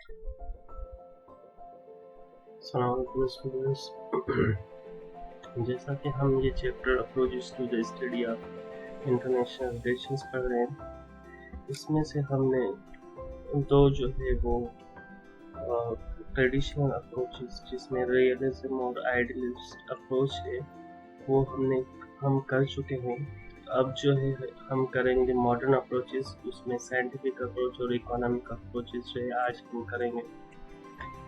अस्सलामुअलैकुम स्टूडेंट्स। जैसा कि हम ये chapter approaches to the study of international relations पढ़ रहे हैं, इसमें से हमने दो जो है वो ट्रेडिशनल अप्रोचेस जिसमें रियलिज्म और आइडियलिस्ट अप्रोच है वो हम कर चुके हैं। अब जो है हम करेंगे मॉडर्न अप्रोचेस, उसमें साइंटिफिक अप्रोच और इकोनॉमिक अप्रोचेस जो है आज हम करेंगे।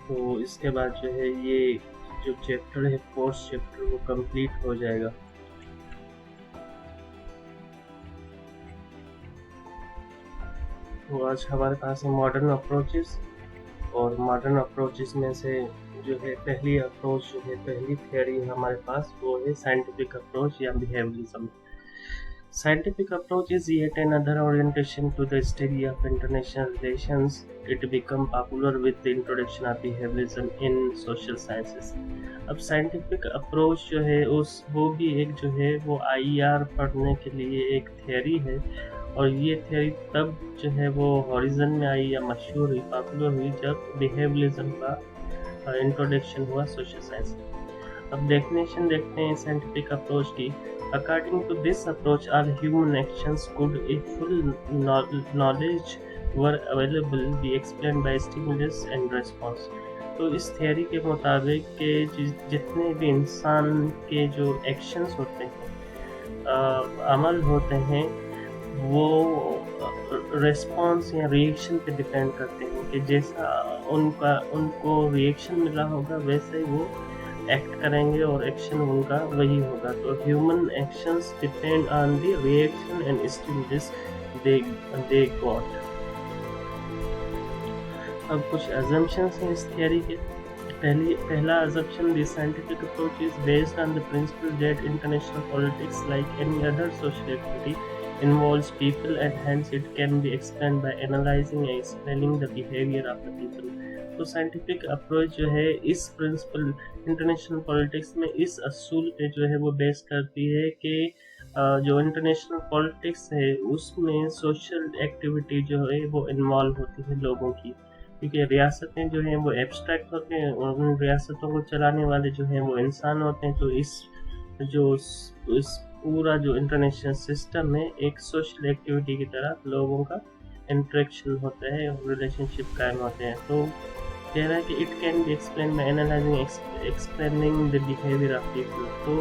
तो इसके बाद जो है ये जो चैप्टर है फोर्थ चैप्टर वो कंप्लीट हो जाएगा। तो आज हमारे पास है मॉडर्न अप्रोचेस, और मॉडर्न अप्रोचेस में से जो है पहली अप्रोच जो है पहली थियरी हमारे पास वो है साइंटिफिक अप्रोच या behaviourism. Scientific approach is yet another orientation to the study of international relations. It became popular with the introduction of behaviorism in social sciences. अब साइंटिफिक अप्रोच जो है वो भी एक जो है वो IER पढ़ने के लिए एक थियरी है, और ये थियरी तब जो है वो हॉरिजन में आई या मशहूर हुई, पॉपुलर हुई जब बिहेवियरिज्म का इंट्रोडक्शन हुआ सोशल साइंस। अब डेफिनेशन देखते हैं साइंटिफिक अप्रोच की। According to this approach, all human actions could, if full knowledge were available, be explained by stimulus and response. तो इस थियरी के मुताबिक के जितने भी इंसान के जो एक्शंस होते हैं, अमल होते हैं, वो रेस्पॉन्स या रिएक्शन पे डिपेंड करते हैं कि जैसा उनको रिएक्शन मिला होगा वैसे ही वो एक्ट करेंगे और एक्शन उनका वही होगा। तो human actions depend on the reaction and stimulus they got. अब कुछ अजम्पशंस हैं इस थियरी के। पहला assumption, the scientific approach is based on the principal that international politics like any other social activity involves people and hence it can be explained by analyzing and explaining the behavior of the people. तो scientific approach जो है इस principal international politics में इस असूल पे जो है वो बेस करती है कि जो इंटरनेशनल पॉलिटिक्स है उसमें सोशल एक्टिविटी जो है वो इन्वॉल्व होती है लोगों की, क्योंकि रियासतें जो हैं वो एब्स्ट्रैक्ट होते हैं और उन रियासतों को चलाने वाले जो हैं वो इंसान होते हैं। तो इस पूरा जो इंटरनेशनल सिस्टम है एक सोशल एक्टिविटी की तरह लोगों का इंटरेक्शन होता है और रिलेशनशिप कायम होते हैं। तो कह रहा है कि it can be explain by analysing explaining the behaviour of people. तो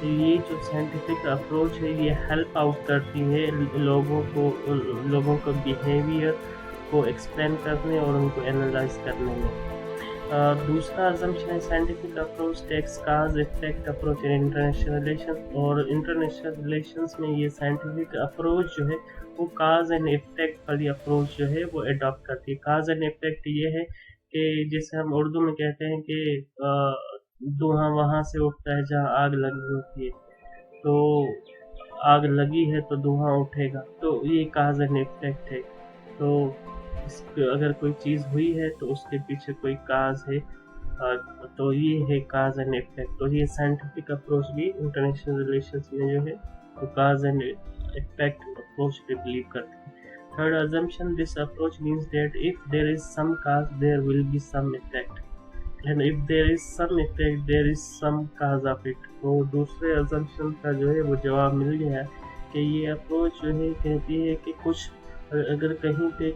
ये जो साइंटिफिक अप्रोच है ये हेल्प आउट करती है लोगों को बिहेवियर को एक्सप्लेन करने और उनको एनालाइज करने में। दूसरा अजम्पशन है scientific approach takes cause effect approach in international relations, और इंटरनेशनल रिलेशंस में ये साइंटिफिक अप्रोच जो है वो काज एंड इफेक्ट वाली अप्रोच जो है वो अडॉप्ट करती है। काज एंड इफेक्ट ये है कि जैसे हम उर्दू में कहते हैं कि धुआं वहाँ से उठता है जहाँ आग लगी होती है, तो आग लगी है तो धुआं उठेगा, तो ये काज एंड इफेक्ट है। तो अगर कोई चीज़ हुई है तो उसके पीछे कोई काज है, तो ये है काज एंड इफेक्ट। तो ये साइंटिफिक अप्रोच भी इंटरनेशनल रिलेशंस में जो है वो काज एंड इफेक्ट अप्रोच पे बिलीव करते हैं। Third assumption, this approach means that if there is some cause there will be some effect, and if there is some effect there is some cause of it। तो दूसरे assumption का जो है वो जवाब मिल गया कि ये अप्रोच जो है कहती है कि कुछ अगर कहीं पे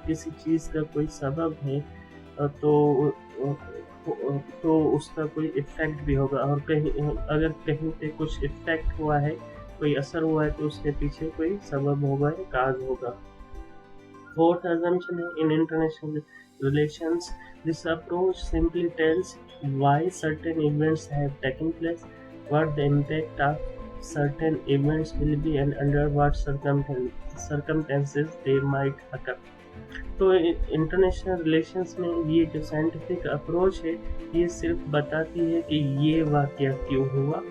किसी चीज़ का कोई सबब है तो उसका कोई इफेक्ट भी होगा, और अगर कहीं पे कुछ इफेक्ट हुआ है, कोई असर हुआ है, तो उसके पीछे कोई सबब होगा या काज होगा। फोर्थ assumption है in international relations, this approach simply tells why certain events have taken place, what the impact of certain events will be and under what circumstances they might occur। तो इंटरनेशनल रिलेशंस में ये जो scientific approach है ये सिर्फ बताती है कि ये वाक़या क्यों हुआ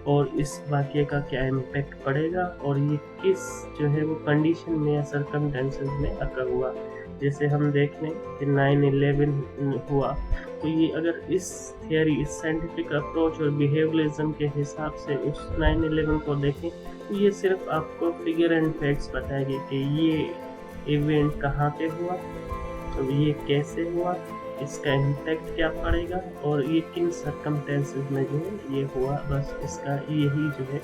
और इस वाक़ये का क्या इम्पैक्ट पड़ेगा और ये किस जो है वो कंडीशन में या सर्कमस्टेंसेस में अकर हुआ। जैसे हम देख लें कि 9/11 हुआ, तो ये अगर इस थियरी, इस साइंटिफिक अप्रोच और बिहेवियरिज्म के हिसाब से उस 9/11 को देखें तो ये सिर्फ आपको फिगर एंड फैक्ट्स बताएगी कि ये इवेंट कहाँ पे हुआ तो ये कैसे हुआ, इसका इम्पैक्ट क्या पड़ेगा और ये किन सर्कमटेंसेस में जो है ये हुआ, बस इसका यही जो है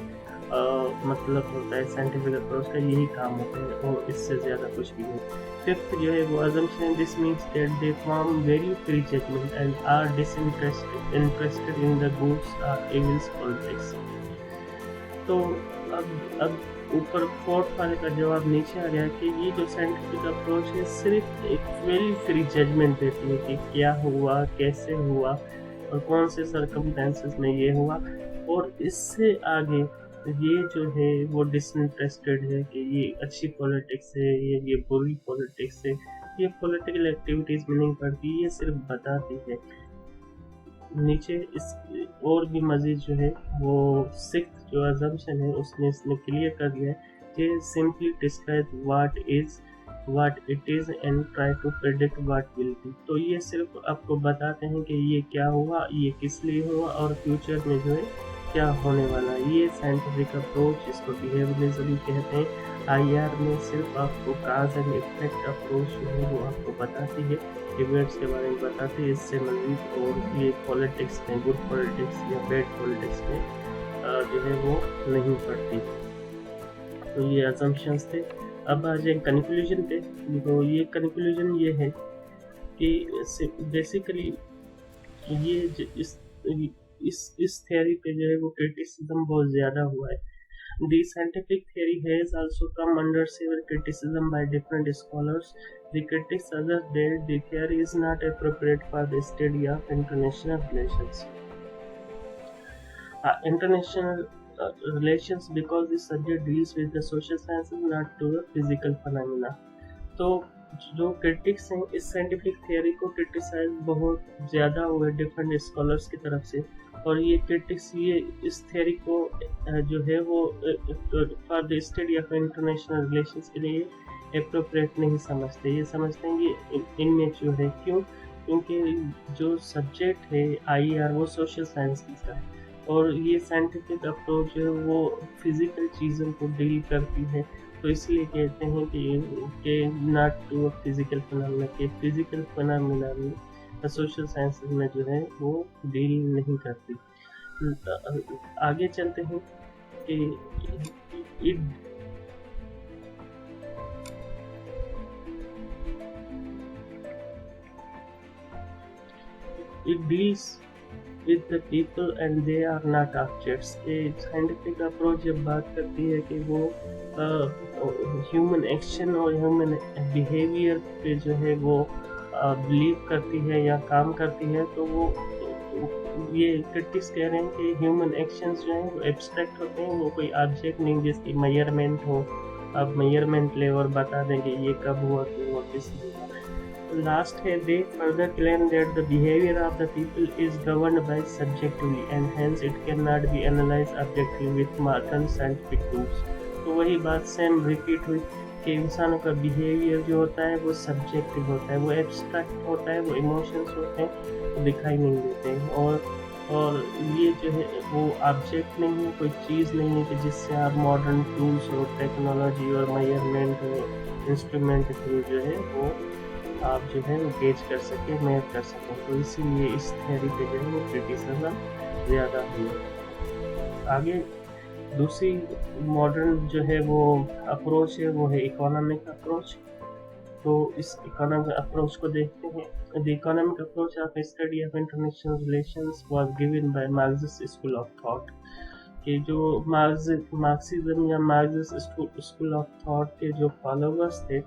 मतलब होता है साइंटिफिक अप्रोच का, यही काम होता है और इससे ज़्यादा कुछ भी नहीं। फिफ्थ जो है वो assumption, this means that they form very free judgement and are interested in the goods or evils politics. तो अब ऊपर फोर्थ वाले का जवाब नीचे आ गया कि ये जो साइंटिफिक अप्रोच है सिर्फ एक वेरी फ्री जजमेंट देती है कि क्या हुआ, कैसे हुआ और कौन से सर्कमस्टेंसेस में ये हुआ, और इससे आगे ये जो है वो डिसइंटरेस्टेड है कि ये अच्छी पॉलिटिक्स है, ये बुरी पॉलिटिक्स है, ये पॉलिटिकल एक्टिविटीज़ में नहीं पड़ती, ये सिर्फ बताती है। नीचे इस और भी मज़ीद जो है वो सिक्स्थ जो अजम्पशन है उसने इसमें क्लियर कर दिया है कि simply describe what it is and try to predict what will be. तो ये सिर्फ आपको बताते हैं कि ये क्या हुआ, ये किस लिए हुआ और फ्यूचर में जो है क्या होने वाला है। ये साइंटिफिक अप्रोच, इसको बिहेवियरिज्म कहते हैं। आईआर में सिर्फ आपको काज एंड इफेक्ट अप्रोच जो है वो आपको बताती है, इवेंट्स के बारे में बताती है, इससे मज़ीद और ये पॉलिटिक्स में, गुड पॉलिटिक्स या बैड पॉलिटिक्स में जो है वो नहीं पड़ती। तो ये असम्पशंस थे। अब आ जाए कंक्लूजन पे। तो ये कंक्लूजन ये है कि बेसिकली ये इस थ्योरी पे जो है वो क्रिटिसिज्म बहुत ज़्यादा हुआ है। The scientific theory has also come under severe criticism by different scholars. The critics suggest that the theory is not appropriate for the study of international relations. International relations because the subject deals with the social sciences, not to the physical phenomena. तो जो critics हैं इस scientific theory को criticise बहुत ज़्यादा हुए different scholars की तरफ से, और ये क्रिटिक्स ये इस थियोरी को जो है वो for the study of international relations के लिए अप्रोप्रिएट नहीं समझते। ये समझते हैं कि इनमेच्योर है। क्यों? क्योंकि जो सब्जेक्ट है आईआर वो सोशल साइंस का है और ये साइंटिफिक अप्रोच है वो फिजिकल चीज़ों को डील करती है। तो इसलिए कहते हैं कि नॉट टू फिजिकल फिनोमेना, के फिजिकल फिनोमेना में सोशल साइंसेस में जो है वो डील नहीं करती। आगे चलते हैं कि it deals with the people and they are not objects। Scientific approach जब बात करती है कि वो ह्यूमन एक्शन और ह्यूमन बिहेवियर पे जो है वो बिलीव करती है या काम करती है, तो वो ये क्रिटिक्स कह रहे हैं कि ह्यूमन एक्शंस जो हैं वो एब्स्ट्रैक्ट होते हैं, वो कोई ऑब्जेक्ट नहीं जिसकी मेजरमेंट हो, आप मेजरमेंट ले और बता दें कि ये कब हुआ, क्यों हुआ, किस लिए हुआ। Last है, they further claim that the behavior of the people is governed by subjectively and hence it cannot be analyzed objectively with modern scientific tools। तो वही बात सेम रिपीट हुई कि इंसानों का बिहेवियर जो होता है वो सब्जेक्टिव होता है, वो एब्स्ट्रैक्ट होता है, वो इमोशंस होते हैं, वो दिखाई नहीं देते हैं, और ये जो है वो ऑब्जेक्ट नहीं है, कोई चीज़ नहीं है कि जिससे आप मॉडर्न टूल्स और टेक्नोलॉजी और मेजरमेंट और इंस्ट्रूमेंट के थ्रू जो है वो आप जो है वो गेज कर सकें, मेयर कर सकें। तो इसीलिए इस थ्योरी पे जो है वो क्रिटिसिज्म ज़्यादा हुई। आगे दूसरी मॉडर्न जो है वो अप्रोच है वो है इकोनॉमिक अप्रोच। तो इस इकोनॉमिक अप्रोच को देखते हैं। The economic approach of study of international relations was given by Marxist school of thought. कि जो मार्क्सिज्म या मार्क्सिस्ट स्कूल ऑफ थॉट के जो फॉलोवर्स थे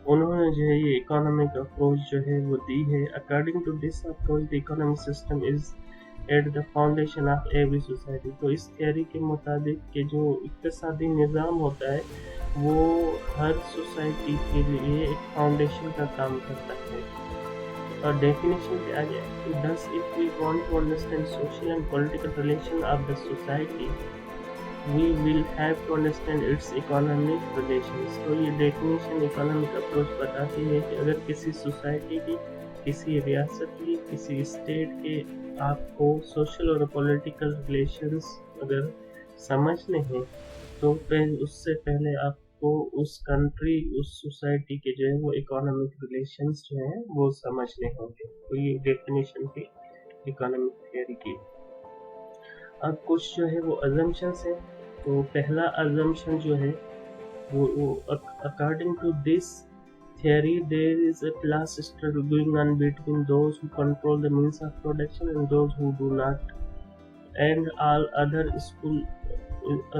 उन्होंने जो है ये इकोनॉमिक अप्रोच जो है वो दी है। According to this approach the economic system is at the foundation of every society. तो इस थियोरी के मुताबिक कि जो इक़्तिसादी निज़ाम होता है वो हर सोसाइटी के लिए एक फाउंडेशन का काम करता है। और डेफिनेशन पे आ गया, thus if we want to understand social and political relation of the society we will have to understand its economic relations। तो ये डेफिनेशन इकोनॉमिक अप्रोच बताती है कि अगर किसी सोसाइटी की, किसी रियासत की, किसी स्टेट के आपको सोशल और पॉलिटिकल रिलेशंस अगर समझने हैं तो उससे पहले आप को उस कंट्री, उस सोसाइटी के जो है वो इकोनॉमिक रिलेशंस जो हैं वो समझने होंगे। तो ये डेफिनेशन थी इकोनॉमिक थियरी की। अब कुछ जो है वो अजम्पशंस हैं। तो पहला अजम्पशन जो है वो according to this theory, there is a class struggle going on between those who control the means of production and those who do not, and all other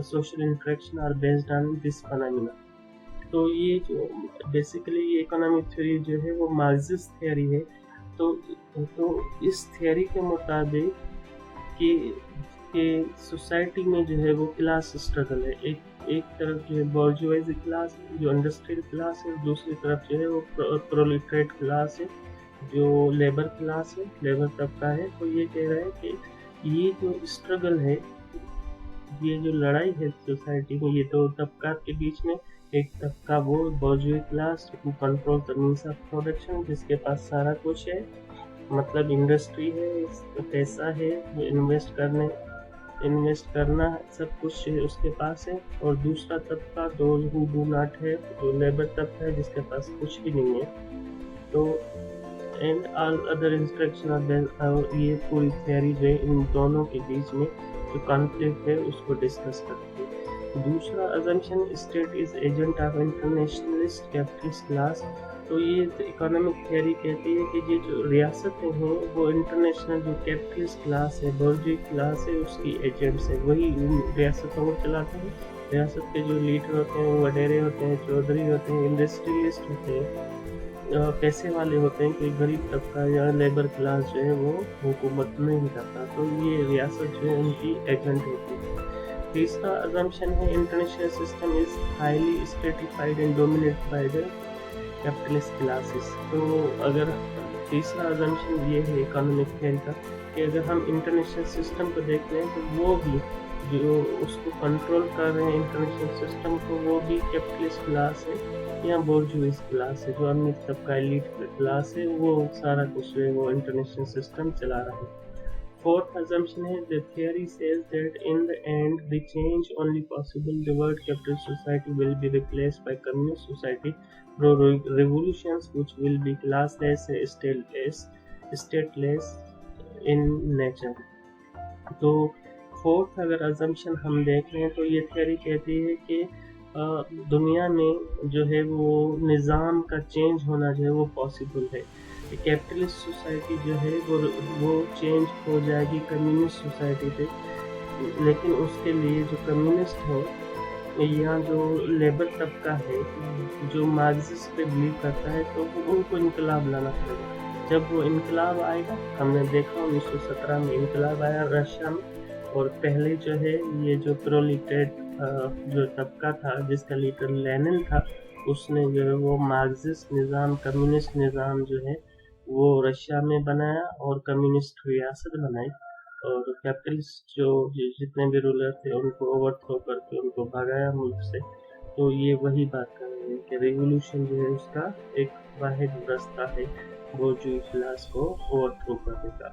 social interaction are based on this phenomena. तो ये जो basically ये economic theory जो है वो Marxist theory है। तो इस थ्योरी के मुताबिक कि सोसाइटी में जो है वो क्लास स्ट्रगल है। एक तरफ जो है बॉर्जुआइजी क्लास है, जो इंडस्ट्रियल क्लास है, दूसरी तरफ जो है वो प्रोलेटरेट क्लास है, जो लेबर क्लास है, लेबर तबका है। तो ये कह रहा है कि ये जो स्ट्रगल है, ये जो लड़ाई है सोसाइटी में, ये दो तबका के बीच में, एक तबका वो bourgeoisie class who control the means of production, जिसके पास सारा कुछ है, मतलब इंडस्ट्री है, पैसा है, वो इन्वेस्ट करना सब कुछ उसके पास है। और दूसरा तबका दोज हु डू नॉट है, जो लेबर तबका है, जिसके पास कुछ भी नहीं है। तो एंड ऑल अदर इंस्ट्रक्शन, ये पूरी थ्योरी जो है इन दोनों के बीच में जो कॉन्फ्लिक्ट है उसको डिस्कस करती है। दूसरा assumption, state is agent of internationalist capitalist class. तो ये इकोनॉमिक थियरी कहती है कि ये जो रियासतें हैं वो इंटरनेशनल जो कैपिटलिस्ट क्लास है, बॉर्जुआई क्लास है, उसकी एजेंट्स है, वही उन रियासतों को चलाते हैं। रियासत के जो लीडर होते हैं वो वडेरे होते हैं, चौधरी होते हैं, इंडस्ट्रियलिस्ट होते हैं, पैसे वाले होते हैं। कोई गरीब तबका या लेबर क्लास जो है वो हुकूमत नहीं करता। तो ये रियासत जो है उनकी एजेंट होती है। तीसरा अजम्पशन है, international system is highly stratified and dominated by the capitalist classes. तो अगर तीसरा अजम्पशन ये है इकोनॉमिक थियरी का कि अगर हम इंटरनेशनल सिस्टम को देख रहे हैं तो वो भी जो उसको कंट्रोल कर रहे हैं इंटरनेशनल सिस्टम को, वो भी कैपिटलिस्ट क्लास है या बोर्जुइस क्लास है, जो अमीर तबका एलीट क्लास है, वो सारा कुछ है वो इंटरनेशनल सिस्टम चला रहा है। Fourth assumption is the theory says that in the end the change only possible, the world capitalist society will be replaced by communist society through revolutions which will be classless and stateless in nature. तो fourth अगर assumption हम देख रहे हैं तो ये theory कहती है कि दुनिया में जो है वो निज़ाम का चेंज होना जो है वो पॉसिबल है। कैपिटलिस्ट सोसाइटी जो है वो चेंज हो जाएगी कम्युनिस्ट सोसाइटी पे, लेकिन उसके लिए जो कम्युनिस्ट है या जो लेबर तबका है जो मार्क्सिस्ट पे बिलीव करता है, तो उनको इनकलाब लाना पड़ेगा। जब वो इनकलाब आएगा, हमने देखा 1917 में इनकलाब आया रशिया में, और पहले जो है ये जो प्रोलेटेरिएट जो तबका था जिसका लीडर लेनिन था, उसने जो है वो मार्क्सिस्ट निज़ाम, कम्युनिस्ट निज़ाम जो है वो रशिया में बनाया और कम्युनिस्ट रियासत बनाई, और कैपिटलिस्ट जो जितने भी रूलर थे उनको ओवरथ्रो करके उनको भगाया मुल्क से। तो ये वही बात कर रहे हैं कि रेवोल्यूशन जो है उसका एक वाहिद रास्ता है बोर्जुआई क्लास को ओवरथ्रो करने का।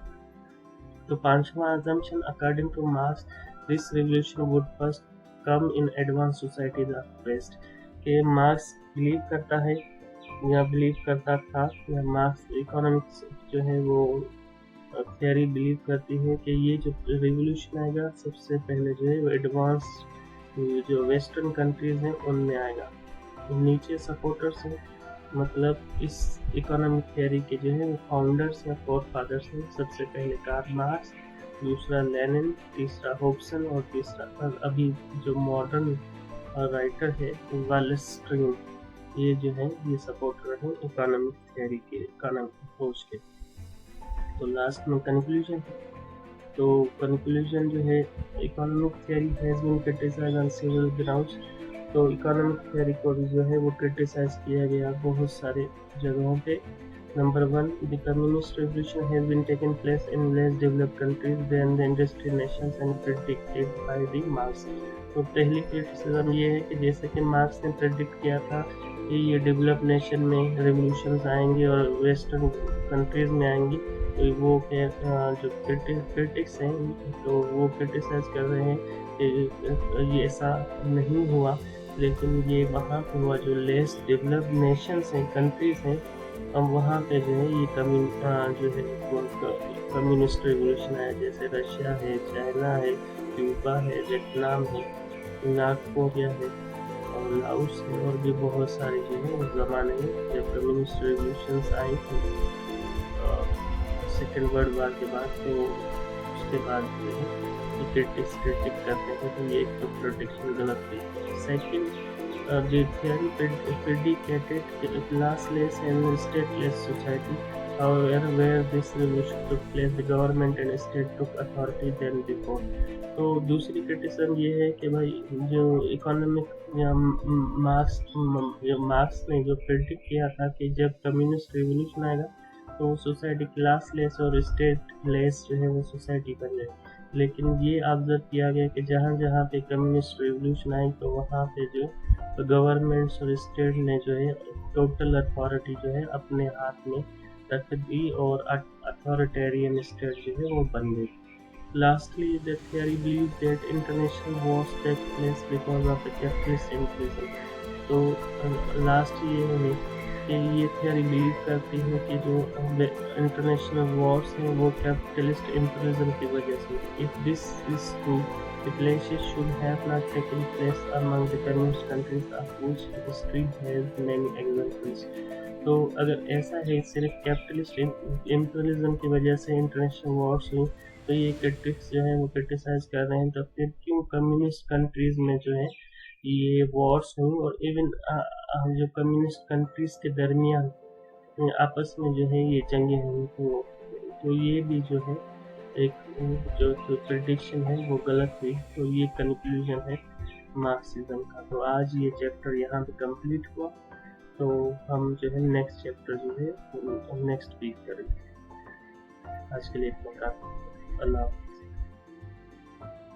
तो पांचवा assumption, according to Marx, this revolution would first come in advanced societies of West। कि मार्क्स बिलीव करता है या बिलीव करता था, या मार्क्स इकोनॉमिक्स जो है वो थियरी बिलीव करती है कि ये जो रिवोल्यूशन आएगा सबसे पहले जो है वो एडवांस जो वेस्टर्न कंट्रीज हैं उनमें आएगा। नीचे सपोर्टर्स हैं, मतलब इस इकोनॉमिक थियरी के जो है वो फाउंडर्स या फोर फादर्स हैं। सबसे पहले कार्ल मार्क्स, दूसरा लेनिन, तीसरा होब्सन, और तीसरा अभी जो मॉडर्न राइटर है वालेस स्ट्रिंग। ये जो है ये सपोर्टर है इकोनॉमिक थियरी के, इकोनॉमिक अप्रोच के। तो लास्ट में कंक्लूजन। तो कंक्लूजन जो है, economic theory has been criticised on several grounds. तो इकोनॉमिक थियरी को भी जो है वो क्रिटिसाइज किया गया बहुत सारे जगहों पे। Number 1, the communist revolution has been taken place in less developed countries than the industrial nations and predicted by the Marx. तो पहली क्रिटिसिज्म ये है कि जैसे कि मार्क्स ने प्रेडिक्ट किया था कि ये डेवलप नेशन में रेवोल्यूशंस आएंगे और वेस्टर्न कंट्रीज में आएंगी, तो वो जो क्रिटिक्स हैं तो वो क्रिटिसाइज कर रहे हैं कि ये ऐसा नहीं हुआ। लेकिन ये वहाँ पे हुआ जो लेस डेवलप्ड नेशंस हैं, कंट्रीज हैं, अब वहाँ पे जो है ये जो है कम्युनिस्ट रिवोल्यूशन है, जैसे रशिया है, चाइना है, क्यूबा है, वियतनाम है, नॉर्थ कोरिया है और लाओस है, और भी बहुत सारे जो है उस ज़माने में जब कम्युनिस्ट रिवोल्यूशंस आई थी सेकेंड वर्ल्ड वार के बाद, तो उसके बाद जो है क्रिटिक करते हैं तो ये एक तो प्रोटेक्शन गलत थी। Second, the theory predicated a classless and stateless society. However, where this revolution took place, the government and state took authority than before. तो दूसरी क्रिटिसिज्म ये है कि भाई जो इकोनॉमिक या मार्क्स ने जो प्रेडिक्ट किया था कि जब कम्युनिस्ट रिवोल्यूशन आएगा तो सोसाइटी क्लासलेस और स्टेटलेस जो है वो सोसाइटी बन जाए, लेकिन ये ऑब्जर्व किया गया कि जहाँ जहाँ पे कम्युनिस्ट रिवोल्यूशन आई तो वहाँ पे जो गवर्नमेंट्स और स्टेट ने जो है टोटल अथॉरिटी जो है अपने हाथ में रख दी और अथॉरिटेरियन स्टेट जो है वो बन गई। Lastly, the theory believes that international wars take place because of the capitalist imperialism. तो लास्ट ये है कि ये थियरी बिलीव करती है कि जो इंटरनेशनल वॉर्स हैं वो कैपिटलिस्ट इम्पीरियलिज्म की वजह से। If this is true, the clashes should have not taken place among the communist countries of which history has many examples. तो अगर ऐसा है सिर्फ कैपिटलिस्ट इम्पीरियलिज्म की वजह से इंटरनेशनल वॉर्स हुई, तो ये क्रिटिक्स जो है वो क्रिटिसाइज कर रहे हैं, तो फिर क्यों कम्युनिस्ट कंट्रीज में जो है ये वॉर्स हुई और इवन जो कम्युनिस्ट कंट्रीज के दरमियान आपस में जो है ये जंगें हुई, तो ये भी जो है एक जो प्रेडिक्शन है वो गलत हुई। तो ये कंक्लूजन है मार्क्सिज्म का। तो आज ये चैप्टर यहाँ पे कंप्लीट हुआ, तो हम जो है नेक्स्ट चैप्टर जो है नेक्स्ट वीक करेंगे। आज के लिए इतना काफी। अल्लाह।